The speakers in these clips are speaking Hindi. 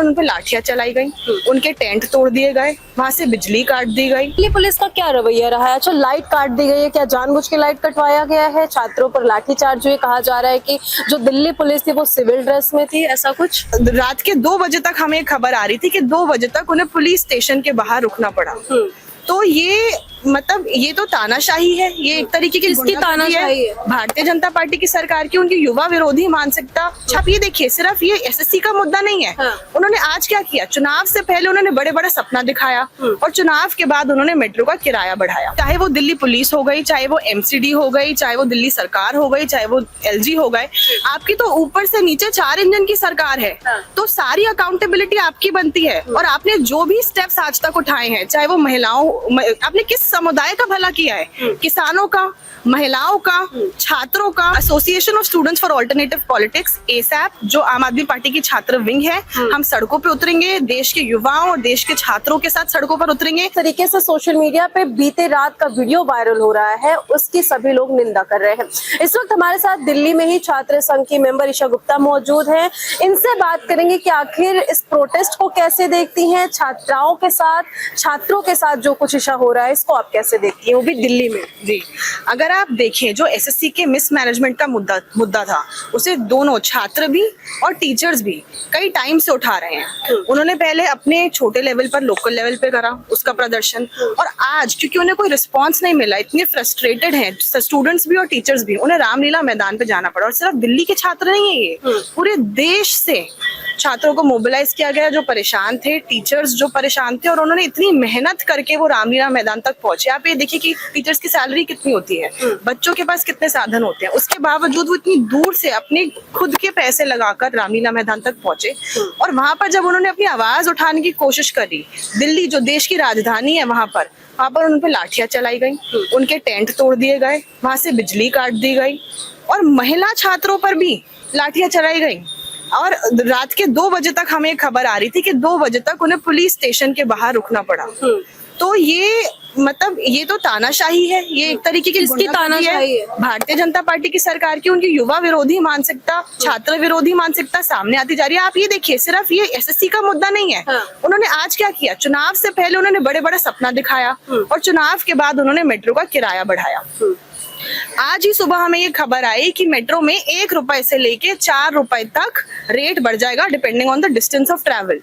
उन पे लाठियां चलाई गई, उनके टेंट तोड़ दिए गए, वहां से बिजली काट दी गई। दिल्ली पुलिस का क्या रवैया रहा है? अच्छा, लाइट काट दी गई है, क्या जानबूझ के लाइट कटवाया गया है? छात्रों पर लाठीचार्ज हुए, कहा जा रहा है कि जो दिल्ली पुलिस थी वो सिविल ड्रेस में थी, ऐसा कुछ। रात के 2 बजे तक हमें खबर आ रही थी कि 2 बजे तक उन्हें पुलिस स्टेशन के बाहर रुकना पड़ा। तो ये मतलब ये तो तानाशाही है, ये एक तरीके की किसकी तानाशाही है? भारतीय जनता पार्टी की सरकार की, उनकी युवा विरोधी मानसिकता। आप ये देखिए, सिर्फ ये एसएससी का मुद्दा नहीं है। उन्होंने आज क्या किया, चुनाव से पहले उन्होंने बड़े बड़ा सपना दिखाया और चुनाव के बाद उन्होंने मेट्रो का किराया बढ़ाया। चाहे वो दिल्ली पुलिस हो गई, चाहे वो एमसीडी हो गई, चाहे वो दिल्ली सरकार हो गई, चाहे वो एलजी हो गए, आपकी तो ऊपर से नीचे 4 इंजन की सरकार है। तो सारी अकाउंटेबिलिटी आपकी बनती है। और आपने जो भी स्टेप्स आज तक उठाए हैं, चाहे वो महिलाओं, आपने किस समुदाय का भला किया है, किसानों का, महिलाओं का, छात्रों का। Association of students for alternative politics, ASAP, जो आम आदमी पार्टी की छात्र विंग है, हम सड़कों पे उतरेंगे, देश के युवाओं और देश के छात्रों के साथ सड़कों पर उतरेंगे। इस तरीके से सोशल मीडिया पे बीते रात का वीडियो वायरल हो रहा है, उसकी सभी लोग निंदा कर रहे हैं। इस वक्त हमारे साथ दिल्ली में ही छात्र संघ की मेंबर ईशा गुप्ता मौजूद हैं। इनसे बात करेंगे कि आखिर इस प्रोटेस्ट को कैसे देखती हैं, छात्राओं के साथ, छात्रों के साथ जो कुछ ईशा हो रहा है, इसको आप कैसे देखती हैं, वो भी दिल्ली में। जी, अगर आप देखें, जो एसएससी के मिसमैनेजमेंट का मुद्दा था, उसे दोनों छात्र भी और टीचर्स भी कई टाइम से उठा रहे हैं। उन्होंने पहले अपने छोटे लेवल पर, लोकल लेवल पे करा उसका प्रदर्शन, और आज क्योंकि उन्हें कोई रिस्पांस नहीं मिला, इतने फ्रस्ट्रेटेड हैं स्टूडेंट्स भी और टीचर्स भी, उन्हें रामलीला मैदान पे जाना पड़ा। और सिर्फ दिल्ली के छात्र नहीं है, ये पूरे देश से छात्रों को मोबिलाइज किया गया, जो परेशान थे, टीचर्स जो परेशान थे, और उन्होंने इतनी मेहनत करके वो रामलीला मैदान तक पहुंचे। आप ये देखिए कि टीचर्स की सैलरी कितनी होती है, बच्चों के पास कितने साधन होते हैं, उसके बावजूद वो इतनी दूर से अपने खुद के पैसे लगाकर रामलीला मैदान तक पहुंचे। और वहां पर जब उन्होंने अपनी आवाज उठाने की कोशिश करी, दिल्ली जो देश की राजधानी है, वहां पर उन पे लाठियां चलाई गई, उनके टेंट तोड़ दिए गए, वहां से बिजली काट दी गई, और महिला छात्रों पर भी लाठियां चलाई गई। और रात के 2 बजे तक हमें खबर आ रही थी कि 2 बजे तक उन्हें पुलिस स्टेशन के बाहर रुकना पड़ा। तो ये मतलब ये तो तानाशाही है, ये एक तरीके की किसकी तानाशाही है? भारतीय जनता पार्टी की सरकार की, उनकी युवा विरोधी मानसिकता, छात्र विरोधी मानसिकता सामने आती जा रही है। आप ये देखिए, सिर्फ ये एसएससी का मुद्दा नहीं है। उन्होंने आज क्या किया, चुनाव से पहले उन्होंने बड़े बड़ा सपना दिखाया और चुनाव के बाद उन्होंने मेट्रो का किराया बढ़ाया। आज ही सुबह हमें ये खबर आई कि मेट्रो में 1 रुपए से लेके 4 रुपए तक रेट बढ़ जाएगा, depending on the distance of travel.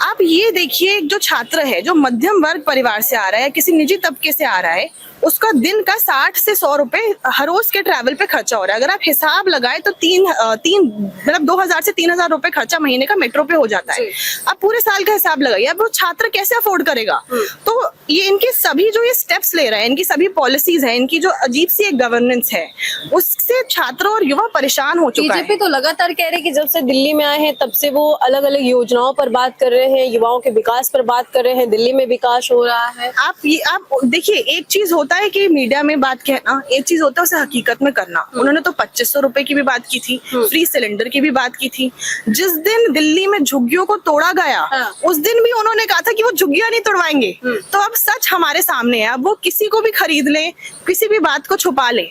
आप ये देखिए, जो छात्र है, जो मध्यम वर्ग परिवार से आ रहा है, किसी निजी तबके से आ रहा है, उसका दिन का 60 से 100 रुपए हर रोज के ट्रैवल पे खर्चा हो रहा है। अगर आप हिसाब लगाए तो 2000 से 3000 रुपए खर्चा महीने का मेट्रो पे हो जाता है। आप पूरे साल का हिसाब लगाइए, अब वो छात्र कैसे अफोर्ड करेगा। तो ये इनके सभी जो ये स्टेप्स ले रहे हैं, इनकी सभी पॉलिसीज है, इनकी जो अजीब सी एक गवर्नेंस है, उससे छात्र और युवा परेशान हो चुका है। बीजेपी तो लगातार कह रही है कि जब से दिल्ली में आए हैं तब से वो अलग अलग योजनाओं पर बात कर रहे हैं, युवाओं के विकास पर बात कर रहे हैं, दिल्ली में विकास हो रहा है। आप देखिए, एक चीज होता है कि मीडिया में बात कहना, एक चीज होता है उसे हकीकत में करना। उन्होंने तो 2500 रुपए की भी बात की थी, फ्री सिलेंडर की भी बात की थी। जिस दिन दिल्ली में झुग्गियों को तोड़ा गया, उस दिन भी उन्होंने कहा था कि वो झुग्गियां नहीं तोड़वाएंगे। तो अब सच हमारे सामने है, अब वो किसी को भी खरीद ले, किसी भी बात को छुपा ले,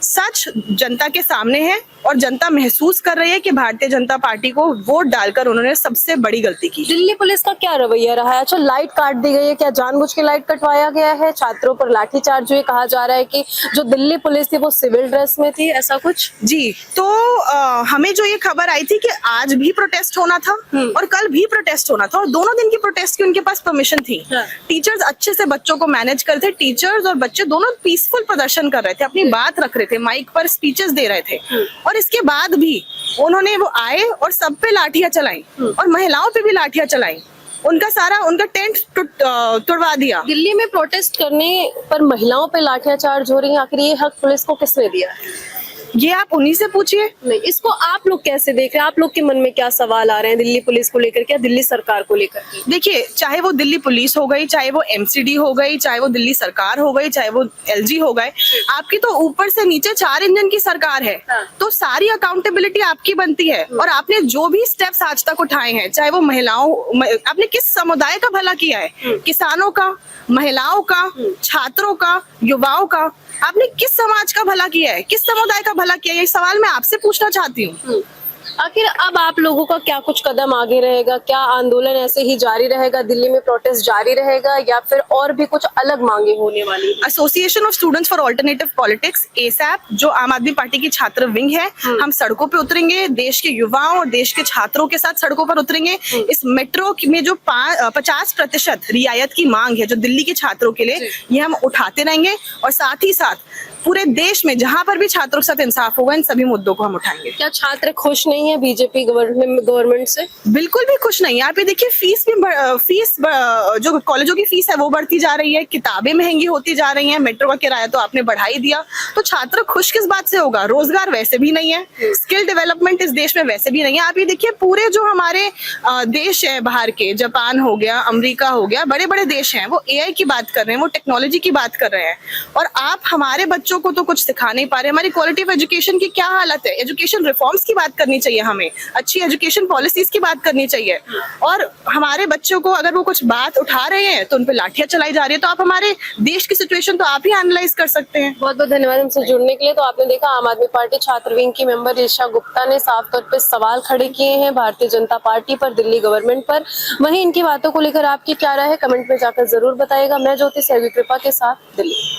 सच जनता के सामने है और जनता महसूस कर रही है कि भारतीय जनता पार्टी को वोट डालकर उन्होंने सबसे बड़ी गलती की। दिल्ली पुलिस का क्या रवैया रहा है? अच्छा, लाइट काट दी गई है, क्या जानबूझ के लाइट कटवाया गया है? छात्रों पर लाठीचार्ज हुए, कहा जा रहा है कि जो दिल्ली पुलिस थी वो सिविल ड्रेस में थी, ऐसा कुछ। जी, तो हमें जो ये खबर आई थी कि आज भी प्रोटेस्ट होना था और कल भी प्रोटेस्ट होना था, और दोनों दिन की प्रोटेस्ट की उनके पास परमिशन थी। टीचर्स अच्छे से बच्चों को मैनेज कर थे, टीचर्स और बच्चे दोनों पीसफुल प्रदर्शन कर रहे थे, अपनी बात रख रहे थे, माइक पर स्पीचेस दे रहे थे। और इसके बाद भी उन्होंने वो आए और सब पे लाठियां चलाई और महिलाओं पे भी लाठियां चलाई, उनका टेंट तोड़वा दिया। दिल्ली में प्रोटेस्ट करने पर महिलाओं पे लाठियाचार्ज हो रही है, आखिर ये हक पुलिस को किसने दिया है? ये आप उन्हीं से पूछिए। नहीं, इसको आप लोग कैसे देख रहे हैं? आप लोग के मन में क्या सवाल आ रहे हैं दिल्ली पुलिस को लेकर, क्या दिल्ली सरकार को लेकर? देखिए, चाहे वो दिल्ली पुलिस हो गई, चाहे वो एमसीडी हो गई, चाहे वो दिल्ली सरकार हो गई, चाहे वो एलजी हो गए, आपकी तो ऊपर से नीचे 4 इंजन की सरकार है। तो सारी अकाउंटेबिलिटी आपकी बनती है। और आपने जो भी स्टेप्स आज तक उठाए हैं, चाहे वो महिलाओं, आपने किस समुदाय का भला किया है, किसानों का, महिलाओं का, छात्रों का, युवाओं का, आपने किस समाज का भला किया है, किस समुदाय का भला किया है, ये सवाल मैं आपसे पूछना चाहती हूँ। आखिर अब आप लोगों का क्या कुछ कदम आगे रहेगा? क्या आंदोलन ऐसे ही जारी रहेगा, दिल्ली में प्रोटेस्ट जारी रहेगा, या फिर और भी कुछ अलग मांगे होने वाली हैं? Association of students for alternative politics ASAP, जो आम आदमी पार्टी की छात्र विंग है, हम सड़कों पे उतरेंगे, देश के युवाओं और देश के छात्रों के साथ सड़कों पर उतरेंगे। इस मेट्रो में जो 50% रियायत की मांग है जो दिल्ली के छात्रों के लिए, ये हम उठाते रहेंगे और साथ ही साथ पूरे देश में जहां पर भी छात्रों के साथ इंसाफ होगा, इन सभी मुद्दों को हम उठाएंगे। क्या छात्र खुश नहीं है बीजेपी गवर्नमेंट से? बिल्कुल भी खुश नहीं है। आप ये देखिए, जो कॉलेजों की फीस है वो बढ़ती जा रही है, किताबें महंगी होती जा रही हैं, मेट्रो का किराया तो आपने बढ़ा ही दिया, तो छात्र खुश किस बात से होगा? रोजगार वैसे भी नहीं है, स्किल डेवलपमेंट इस देश में वैसे भी नहीं है। आप ये देखिए, पूरे जो हमारे देश है बाहर के, जापान हो गया, अमेरिका हो गया, बड़े बड़े देश हैं, वो एआई की बात कर रहे हैं, वो टेक्नोलॉजी की बात कर रहे हैं, और आप हमारे बच्चों को तो कुछ सिखा नहीं पा रहे। हमारी क्वालिटी ऑफ एजुकेशन की क्या हालत है? एजुकेशन रिफॉर्म्स की बात करनी चाहिए, हमें अच्छी एजुकेशन पॉलिसीज की बात करनी चाहिए, और हमारे बच्चों को अगर वो कुछ बात उठा रहे हैं तो उन पे लाठियां चलाई जा रही है। तो आप हमारे देश की सिचुएशन तो आप ही एनालाइज कर सकते हैं। बहुत बहुत धन्यवाद हमसे जुड़ने के लिए। तो आपने देखा, आम आदमी पार्टी छात्र विंग की मेंबर ईशा गुप्ता ने साफ तौर पे सवाल खड़े किए हैं भारतीय जनता पार्टी पर, दिल्ली गवर्नमेंट पर। वहीं इनकी बातों को लेकर आपकी क्या राय है, कमेंट में जाकर जरूर बताइएगा। मैं ज्योति सहवी कृपा के साथ, दिल्ली।